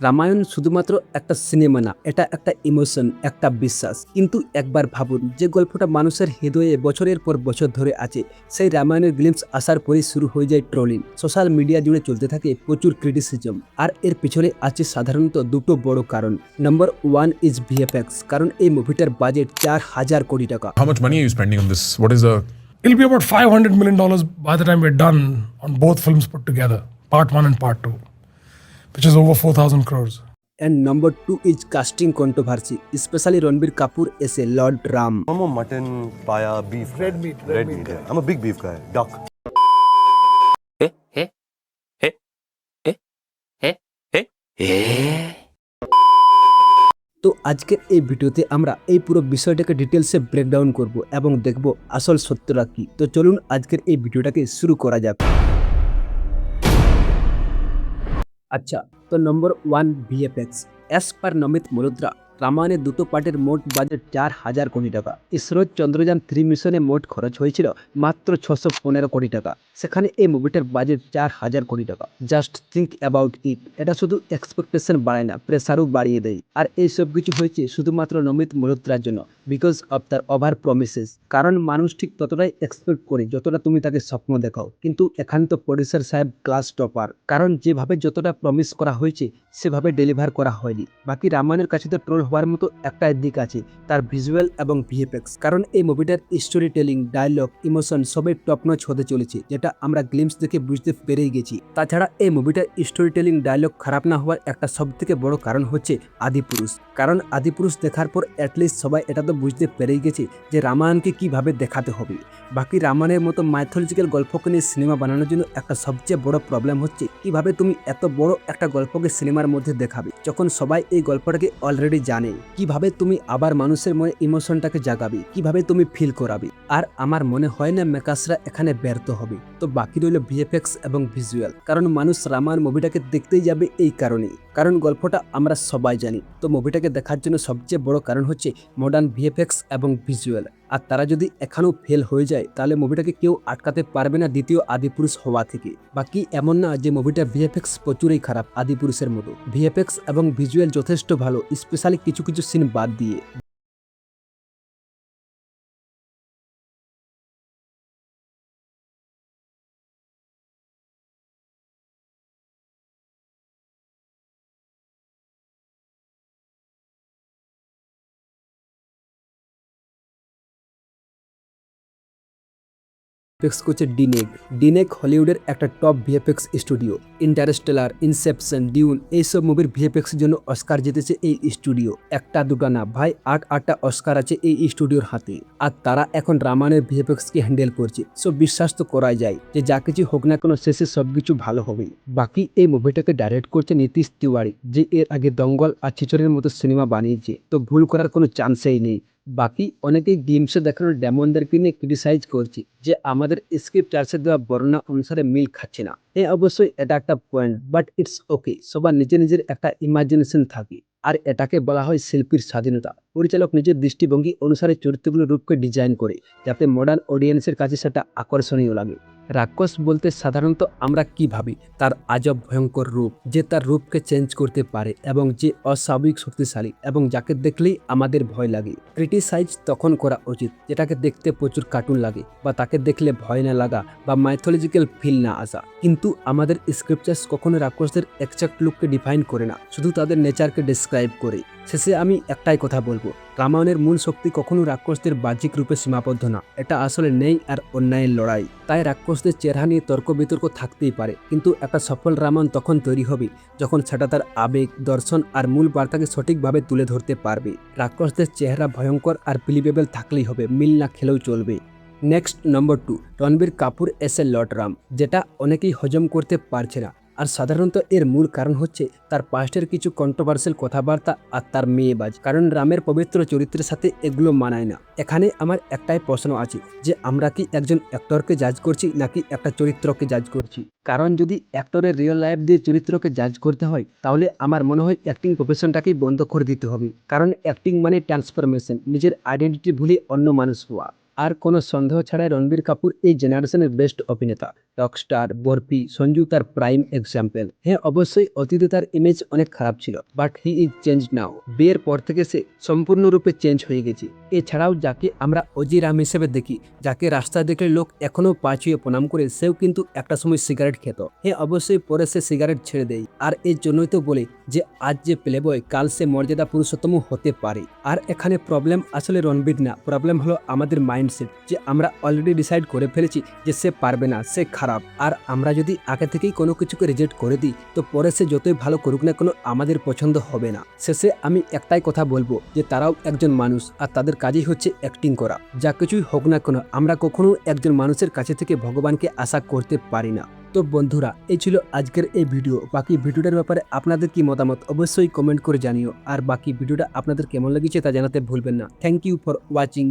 রামায়ণ শুধুমাত্র একটা সিনেমা না, এটা একটা ইমোশন, একটা বিশ্বাস। কিন্তু একবার ভাবুন, যে গল্পটা মানুষের হৃদয়ে বছরের পর বছর ধরে আছে, সেই রামায়ণের গ্লিম্পস আসার পরেই শুরু হয়ে যায় ট্রোলিং। সোশ্যাল মিডিয়া জুড়ে চলতে থাকে প্রচুর ক্রিটিসিজম, আর এর পিছনে আছে সাধারণত দুটো বড় কারণ। নাম্বার ওয়ান ইজ ভিএফএক্স, কারণ এই মুভিটার বাজেট 4,000 কোটি টাকা। How much money are you spending on this? What is the It'll be about $500 million by the time we're done on both films put together, part one and part two, which is over 4,000 crores. And number two is casting controversy, especially Ranbir Kapoor as a Lord Ram. I'm a mutton, paya, beef. Red meat. Yeah. I'm a big beef guy. Duck. তো আজকের এই ভিডিওতে আমরা এই পুরো বিষয়টাকে ডিটেলসে breakdown করব এবং দেখব আসল সত্যটা কি। তো চলুন আজকের এই ভিডিওটাকে শুরু করা যাক। আচ্ছা, তো number one, VFX. As per Namit Malhotra, রামায়ণের দুটো পার্টের মোট বাজেট 4,000 কোটি টাকা। ইসরোর চন্দ্রযান 3 মিশনে মোট খরচ হয়েছিল মাত্র 615 কোটি টাকা। সেখানে এই মুভিটার বাজেট 4,000 কোটি টাকা। Just think about it. এটা শুধু এক্সপেকটেশন বাড়ায় না, প্রেসারও বাড়িয়ে দেয়। আর এই সব কিছু হয়েছে শুধুমাত্র নমিত মলহোত্রার জন্য, বিকজ অফ তার ওভার প্রমিসেস। কারণ মানুষ ঠিক ততটাই এক্সপেক্ট করে যতটা তুমি তাকে স্বপ্ন দেখাও। কিন্তু এখানে তো প্রডিউসার সাহেব ক্লাস টপার, কারণ যেভাবে যতটা প্রমিস করা হয়েছে সেভাবে ডেলিভার করা হয়নি। বাকি রামায়ণের কাছে তো ট্রোল হওয়ার মতো একটা দিক আছে, তার ভিজুয়াল এবং ভিএফএক্স। কারণ এই মুভিটার স্টোরি টেলিং, ডায়লগ, ইমোশন সবই টপ নচ হতে চলেছে, যেটা আমরা গ্লিম্পস দেখে বুঝতে পেরেই গেছি। তাছাড়া এই মুভিটার স্টোরি টেলিং, ডায়লগ খারাপ না হওয়ার একটা সবথেকে বড় কারণ হচ্ছে আদিপুরুষ। কারণ আদিপুরুষ দেখার পর অ্যাটলিস্ট সবাই এটা তো বুঝতে পেরেই গেছে যে রামায়ণকে কিভাবে দেখাতে হবে। বাকি রামায়ণের মতো মাইথোলজিক্যাল গল্পকে নিয়ে সিনেমা বানানোর জন্য একটা সবচেয়ে বড় প্রবলেম হচ্ছে কিভাবে তুমি এত বড় একটা গল্পকে সিনেমার মধ্যে দেখাবে, যখন সবাই এই গল্পটাকে অলরেডি জানে। কিভাবে তুমি আবার মানুষের মনে ইমোশনটাকে জাগাবে, কিভাবে তুমি ফিল করাবে। আর আমার মনে হয় না মেকার্সরা এখানে ব্যর্থ হবে। তো বাকি রইল ভিএফএক্স এবং ভিজুয়াল, কারণ মানুষ রামায়ণ মুভিটাকে দেখতেই যাবে এই কারণেই, কারণ গল্পটা আমরা সবাই জানি। তো মুভিটাকে দেখার জন্য সবচেয়ে বড় কারণ হচ্ছে মডার্ন ভিএফএক্স এবং ভিজুয়াল। আর তারা যদি এখানেও ফেল হয়ে যায় তাহলে মুভিটাকে কেউ আটকাতে পারবে না দ্বিতীয় আদিপুরুষ হওয়া থেকে। বাকি এমন না যে মুভিটার ভিএফএক্স প্রচুরই খারাপ আদিপুরুষের মতো। ভিএফএক্স এবং ভিজুয়াল যথেষ্ট ভালো, স্পেশালি কিছু কিছু সিন বাদ দিয়ে। ভিএফএক্স করছে ডিনেক হলিউডের একটা top VFX studio. Interstellar, Inception, Dune এইসব মুভির ভিএফএক্স এর জন্য অস্কার জিতেছে এই স্টুডিও। একটা দুটা না ভাই, 8টা অস্কার আছে এই স্টুডিওর হাতে। আর তারা এখন রামায়ণের ভিএফএক্স কে হ্যান্ডেল করছে। সো বিশ্বাস তো করাই যায় যে যা কিছু হোক না কোনো শেষে সবকিছু ভালো হবে। বাকি এই মুভিটাকে ডাইরেক্ট করছে নীতিশ তিওয়ারি, যে এর আগে দঙ্গল আর ছিচড়ের মতো সিনেমা বানিয়েছে। তো ভুল করার কোনো চান্সই নেই। বাকি অনেকেই গেমসে দেখানোর ডেমনদেরকে নিয়ে ক্রিটিসাইজ করছে যে আমাদের স্ক্রিপ্টার্সে দেওয়া বর্ণনা অনুসারে মিল খাচ্ছে না। অবশ্যই এটা একটা পয়েন্ট, বাট ইটস ওকে। সবার নিজের নিজের একটা ইমাজিনেশন থাকে, আর এটাকে বলা হয় শিল্পীর স্বাধীনতা। পরিচালক নিজের দৃষ্টিভঙ্গি অনুসারে চরিত্রগুলোর রূপকে ডিজাইন করে যাতে মডার্ন অডিয়েন্সের কাছে সেটা আকর্ষণীয় লাগে। রাক্ষস বলতে সাধারণত আমরা কি ভাবি? তার আজব ভয়ঙ্কর রূপ, যে তার রূপকে চেঞ্জ করতে পারে এবং যে অস্বাভাবিক শক্তিশালী এবং যাকে দেখলেই আমাদের ভয় লাগে। ক্রিটিসাইজ তখন করা উচিত যেটাকে দেখতে প্রচুর কার্টুন লাগে, বা তাকে দেখলে ভয় না লাগা বা মাইথোলজিক্যাল ফিল না আসা। কিন্তু আমাদের স্ক্রিপ্টার্স কখনো রাক্ষসদের এক্সাক্ট লুককে ডিফাইন করে না, শুধু তাদের নেচারকে ডিসক্রাইব করে। শেষে আমি একটাই কথা বলবো, রামায়ণের মূল শক্তি কখনো রাক্ষসদের বাহ্যিক রূপে সীমাবদ্ধ না। এটা আসলে নেই আর অন্যায়ের লড়াই। তাই রাক্ষসদের চেহারা নিয়ে তর্ক বিতর্ক থাকতেই পারে, কিন্তু একটা সফল রামায়ণ তখন তৈরি হবে যখন সেটা তার আবেগ, দর্শন আর মূল বার্তাকে সঠিকভাবে তুলে ধরতে পারবে। রাক্ষসদের চেহারা ভয়ঙ্কর আর বিলিভেবল থাকলেই হবে, মিল না খেলেও চলবে। Next number 2, Ranbir Kapoor as a lord Ram, যেটা অনেকেই হজম করতে পারছে না। আর সাধারণত এর মূল কারণ হচ্ছে তার পাস্টের কিছু কন্ট্রোভার্সিয়াল কথাবার্তা আর তার মেয়েবাজ। কারণ রামের পবিত্র চরিত্রের সাথে এগুলো মানায় না। এখানে আমার একটাই প্রশ্ন আছে যে আমরা কি একজন অ্যাক্টরকে জাজ করছি নাকি একটা চরিত্রকে জাজ করছি? কারণ যদি অ্যাক্টরের রিয়েল লাইফ দিয়ে চরিত্রকে জাজ করতে হয় তাহলে আমার মনে হয় অ্যাক্টিং প্রফেশনটাকেই বন্ধ করে দিতে হবে। কারণ অ্যাক্টিং মানে ট্রান্সফরমেশন, নিজের আইডেন্টিটি ভুলে অন্য মানুষ হওয়া। আর কোনো সন্দেহ ছাড়াই রণবীর কাপুর এই জেনারেশনের বেস্ট অভিনেতা। রকস্টার, বরফি, সঞ্জু তার প্রাইম এক্সাম্পল। হ্যাঁ, অবশ্যই অতীতে তার ইমেজ অনেক খারাপ ছিল, বাট হি ইজ চেঞ্জ নাও। বিয়ের পর থেকে সে সম্পূর্ণরূপে চেঞ্জ হয়ে গেছে। এছাড়াও যাকে আমরা অজি রাম হিসেবে দেখি, যাকে রাস্তায় দেখলে লোক এখনো পা ছুঁয়ে প্রণাম করে, সেও কিন্তু একটা সময় সিগারেট খেত। হ্যাঁ, অবশ্যই পরে সে সিগারেট ছেড়ে দেয়। আর এর জন্যই তো বলে যে আজ যে প্লেবয়, কাল সে মর্যাদা পুরুষোত্তম হতে পারে। আর এখানে প্রবলেম আসলে রণবীর না, প্রবলেম হলো আমাদের মাইন্ডসেট, যে আমরা অলরেডি ডিসাইড করে ফেলেছি যে সে পারবে না, সে খারাপ। আর আমরা যদি আগে থেকেই কোনো কিছুকে রিজেক্ট করে দিই, তো পরে সে যতই ভালো করুক না কোনো আমাদের পছন্দ হবে না। শেষে আমি একটাই কথা বলবো, যে তারাও একজন মানুষ, আর তাদের কাজই হচ্ছে অ্যাক্টিং করা। যা কিছুই হোক না কেন, আমরা কখনো একজন মানুষের কাছে থেকে ভগবানকে আশা করতে পারি না। তো বন্ধুরা, এই ছিল আজকের এই ভিডিও। বাকি ভিডিওটার ব্যাপারে আপনাদের কি মতামত অবশ্যই কমেন্ট করে জানিও। আর বাকি ভিডিওটা আপনাদের কেমন লেগেছে তা জানাতে ভুলবেন না। Thank you for watching.